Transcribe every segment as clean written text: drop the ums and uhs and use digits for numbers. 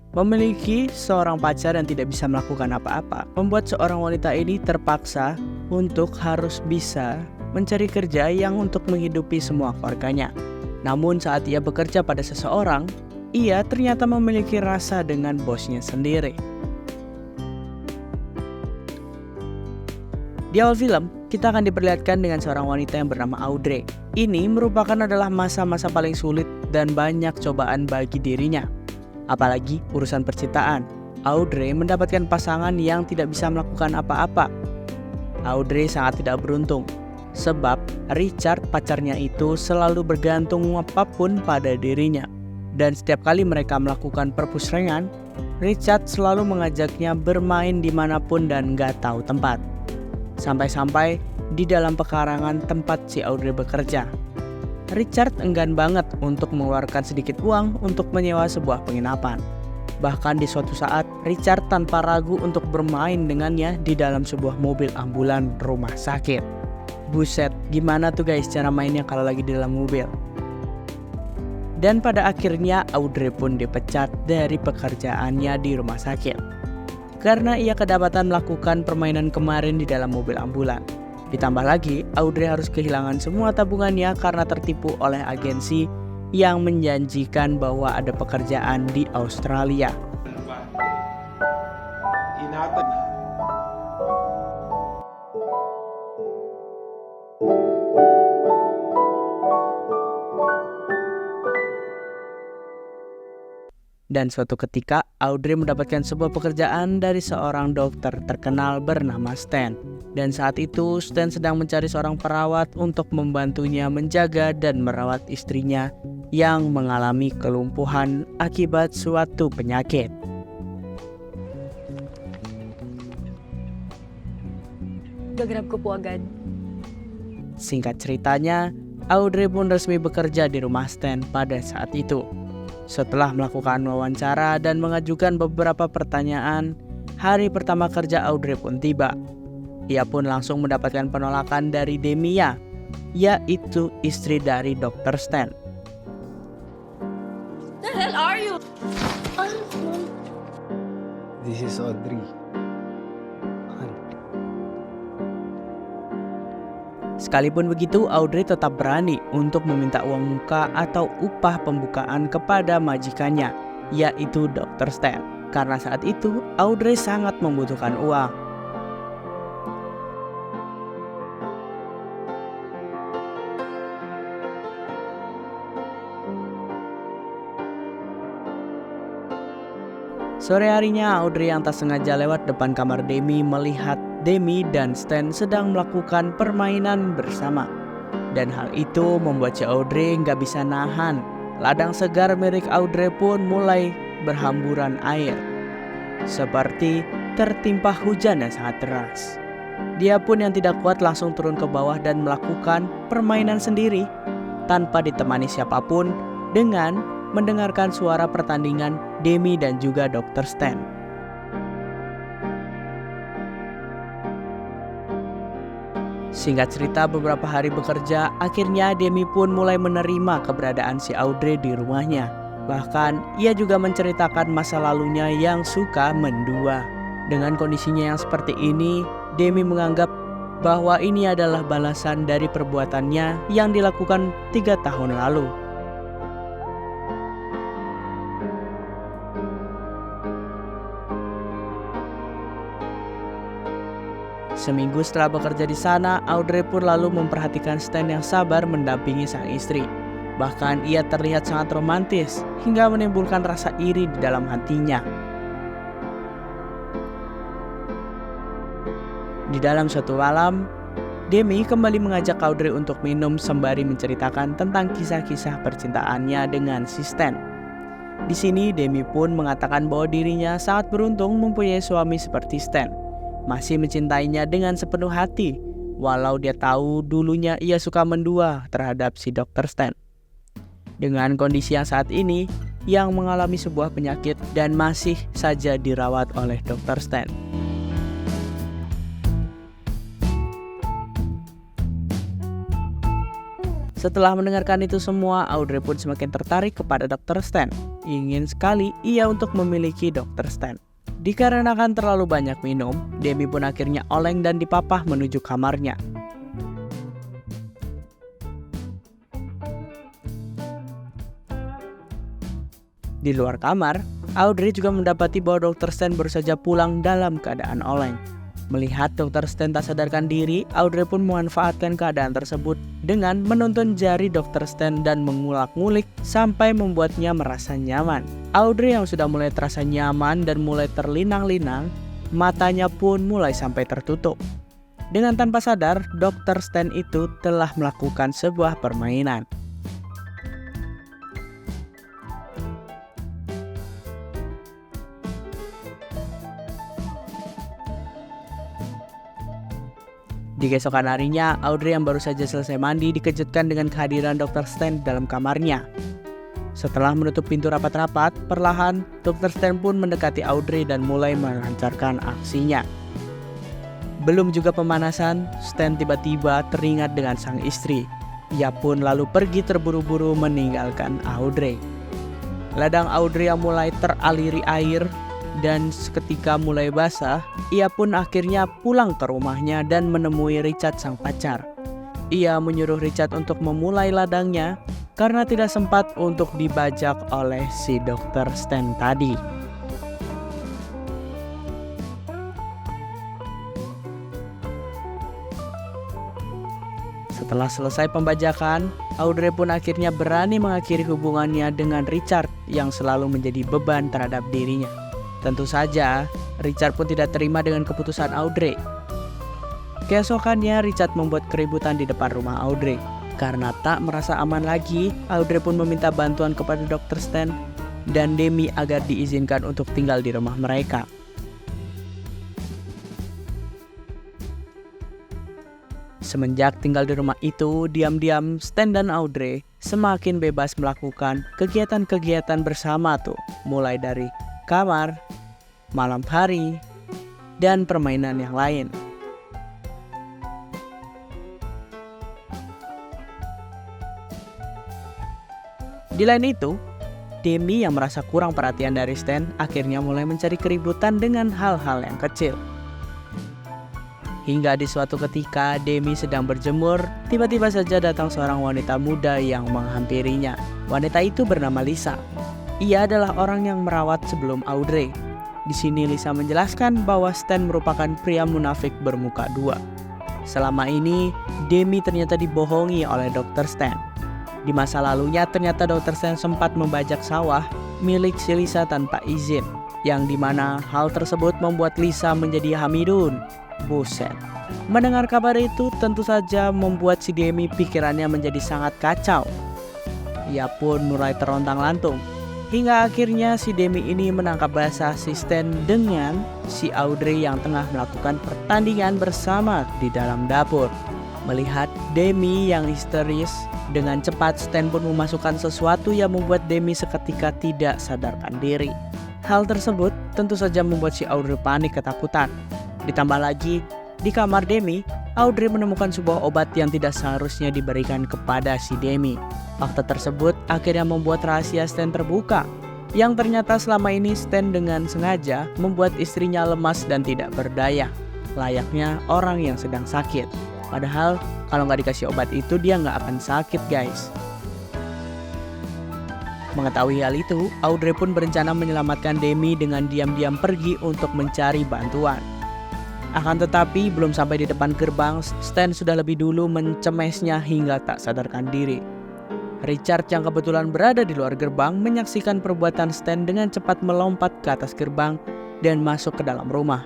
Memiliki seorang pacar yang tidak bisa melakukan apa-apa membuat seorang wanita ini terpaksa untuk harus bisa mencari kerja yang untuk menghidupi semua keluarganya. Namun saat ia bekerja pada seseorang, ia ternyata memiliki rasa dengan bosnya sendiri. Di awal film, kita akan diperlihatkan dengan seorang wanita yang bernama Audrey. Ini merupakan adalah masa-masa paling sulit dan banyak cobaan bagi dirinya. Apalagi urusan percintaan. Audrey mendapatkan pasangan yang tidak bisa melakukan apa-apa. Audrey sangat tidak beruntung, sebab Richard pacarnya itu selalu bergantung apapun pada dirinya. Dan setiap kali mereka melakukan perpusrengan, Richard selalu mengajaknya bermain dimanapun dan gak tahu tempat. Sampai-sampai di dalam pekarangan tempat si Audrey bekerja. Richard enggan banget untuk mengeluarkan sedikit uang untuk menyewa sebuah penginapan. Bahkan di suatu saat, Richard tanpa ragu untuk bermain dengannya di dalam sebuah mobil ambulan rumah sakit. Buset, gimana tuh guys cara mainnya kalau lagi di dalam mobil? Dan pada akhirnya Audrey pun dipecat dari pekerjaannya di rumah sakit karena ia kedapatan melakukan permainan kemarin di dalam mobil ambulan. Ditambah lagi, Audrey harus kehilangan semua tabungannya karena tertipu oleh agensi yang menjanjikan bahwa ada pekerjaan di Australia. Dan suatu ketika, Audrey mendapatkan sebuah pekerjaan dari seorang dokter terkenal bernama Stan. Dan saat itu, Stan sedang mencari seorang perawat untuk membantunya menjaga dan merawat istrinya yang mengalami kelumpuhan akibat suatu penyakit. Gaganap ko po agad. Singkat ceritanya, Audrey pun resmi bekerja di rumah Stan pada saat itu. Setelah melakukan wawancara dan mengajukan beberapa pertanyaan, hari pertama kerja Audrey pun tiba. Ia pun langsung mendapatkan penolakan dari Demia, yaitu istri dari Dr. Stan. The hell are you? This is Audrey. Sekalipun begitu, Audrey tetap berani untuk meminta uang muka atau upah pembukaan kepada majikannya, yaitu Dr. Stan. Karena saat itu, Audrey sangat membutuhkan uang. Sore harinya, Audrey yang tak sengaja lewat depan kamar Demi melihat Demi dan Stan sedang melakukan permainan bersama. Dan hal itu membuat si Audrey nggak bisa nahan. Ladang segar milik Audrey pun mulai berhamburan air, seperti tertimpa hujan yang sangat deras. Dia pun yang tidak kuat langsung turun ke bawah dan melakukan permainan sendiri tanpa ditemani siapapun dengan mendengarkan suara pertandingan Demi dan juga Dr. Stan. Singkat cerita, beberapa hari bekerja, akhirnya Demi pun mulai menerima keberadaan si Audrey di rumahnya. Bahkan, ia juga menceritakan masa lalunya yang suka mendua. Dengan kondisinya yang seperti ini, Demi menganggap bahwa ini adalah balasan dari perbuatannya yang dilakukan 3 tahun lalu. Seminggu setelah bekerja di sana, Audrey pun lalu memperhatikan Stan yang sabar mendampingi sang istri. Bahkan ia terlihat sangat romantis hingga menimbulkan rasa iri di dalam hatinya. Di dalam suatu malam, Demi kembali mengajak Audrey untuk minum sembari menceritakan tentang kisah-kisah percintaannya dengan si Stan. Di sini Demi pun mengatakan bahwa dirinya sangat beruntung mempunyai suami seperti Stan. Masih mencintainya dengan sepenuh hati, walau dia tahu dulunya ia suka mendua terhadap si Dr. Stan. Dengan kondisi yang saat ini, yang mengalami sebuah penyakit dan masih saja dirawat oleh Dr. Stan. Setelah mendengarkan itu semua, Audrey pun semakin tertarik kepada Dr. Stan. Ingin sekali ia untuk memiliki Dr. Stan. Dikarenakan terlalu banyak minum, Demi pun akhirnya oleng dan dipapah menuju kamarnya. Di luar kamar, Audrey juga mendapati bahwa Dr. Stan baru saja pulang dalam keadaan oleng. Melihat Dr. Stan tak sadarkan diri, Audrey pun memanfaatkan keadaan tersebut dengan menuntun jari Dr. Stan dan mengulak-ngulik sampai membuatnya merasa nyaman. Audrey yang sudah mulai terasa nyaman dan mulai terlinang-linang, matanya pun mulai sampai tertutup. Dengan tanpa sadar, Dr. Stan itu telah melakukan sebuah permainan. Di keesokan harinya, Audrey yang baru saja selesai mandi dikejutkan dengan kehadiran Dr. Stan dalam kamarnya. Setelah menutup pintu rapat-rapat, perlahan Dr. Stan pun mendekati Audrey dan mulai melancarkan aksinya. Belum juga pemanasan, Stan tiba-tiba teringat dengan sang istri. Ia pun lalu pergi terburu-buru meninggalkan Audrey. Ladang Audrey yang mulai teraliri air dan seketika mulai basah, ia pun akhirnya pulang ke rumahnya dan menemui Richard sang pacar. Ia menyuruh Richard untuk memulai ladangnya karena tidak sempat untuk dibajak oleh si Dr. Stan tadi. Setelah selesai pembajakan, Audrey pun akhirnya berani mengakhiri hubungannya dengan Richard yang selalu menjadi beban terhadap dirinya. Tentu saja, Richard pun tidak terima dengan keputusan Audrey. Keesokannya, Richard membuat keributan di depan rumah Audrey. Karena tak merasa aman lagi, Audrey pun meminta bantuan kepada Dr. Stan dan Demi agar diizinkan untuk tinggal di rumah mereka. Semenjak tinggal di rumah itu, diam-diam Stan dan Audrey semakin bebas melakukan kegiatan-kegiatan bersama tuh, mulai dari kamar, malam hari, dan permainan yang lain. Di lain itu, Demi yang merasa kurang perhatian dari Stan akhirnya mulai mencari keributan dengan hal-hal yang kecil. Hingga di suatu ketika Demi sedang berjemur, tiba-tiba saja datang seorang wanita muda yang menghampirinya. Wanita itu bernama Lisa. Ia adalah orang yang merawat sebelum Audrey. Di sini Lisa menjelaskan bahwa Stan merupakan pria munafik bermuka dua. Selama ini, Demi ternyata dibohongi oleh Dr. Stan. Di masa lalunya ternyata Dr. Stan sempat membajak sawah milik si Lisa tanpa izin, yang dimana hal tersebut membuat Lisa menjadi hamidun. Buset. Mendengar kabar itu tentu saja membuat si Demi pikirannya menjadi sangat kacau. Ia pun mulai terontang-lantung. Hingga akhirnya si Demi ini menangkap basah si Stan dengan si Audrey yang tengah melakukan pertandingan bersama di dalam dapur. Melihat Demi yang histeris, dengan cepat Stan pun memasukkan sesuatu yang membuat Demi seketika tidak sadarkan diri. Hal tersebut tentu saja membuat si Audrey panik ketakutan. Ditambah lagi, di kamar Demi, Audrey menemukan sebuah obat yang tidak seharusnya diberikan kepada si Demi. Fakta tersebut akhirnya membuat rahasia Stan terbuka, yang ternyata selama ini Stan dengan sengaja membuat istrinya lemas dan tidak berdaya, layaknya orang yang sedang sakit. Padahal kalau nggak dikasih obat itu dia nggak akan sakit, guys. Mengetahui hal itu, Audrey pun berencana menyelamatkan Demi dengan diam-diam pergi untuk mencari bantuan. Akan tetapi belum sampai di depan gerbang, Stan sudah lebih dulu mencemesnya hingga tak sadarkan diri. Richard yang kebetulan berada di luar gerbang menyaksikan perbuatan Stan dengan cepat melompat ke atas gerbang dan masuk ke dalam rumah.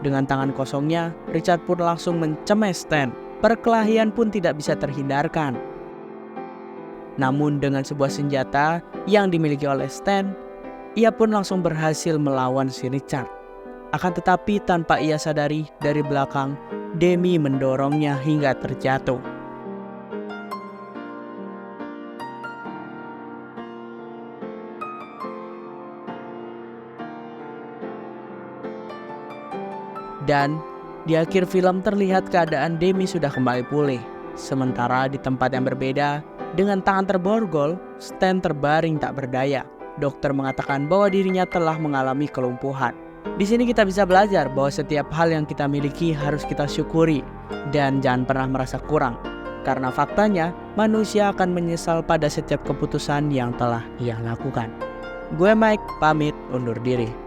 Dengan tangan kosongnya, Richard pun langsung mencemes Stan. Perkelahian pun tidak bisa terhindarkan. Namun dengan sebuah senjata yang dimiliki oleh Stan, ia pun langsung berhasil melawan si Richard. Akan tetapi tanpa ia sadari, dari belakang, Demi mendorongnya hingga terjatuh. Dan di akhir film terlihat keadaan Demi sudah kembali pulih. Sementara di tempat yang berbeda, dengan tangan terborgol, Stan terbaring tak berdaya. Dokter mengatakan bahwa dirinya telah mengalami kelumpuhan. Di sini kita bisa belajar bahwa setiap hal yang kita miliki harus kita syukuri dan jangan pernah merasa kurang. Karena faktanya, manusia akan menyesal pada setiap keputusan yang telah ia lakukan. Gue Mike, pamit undur diri.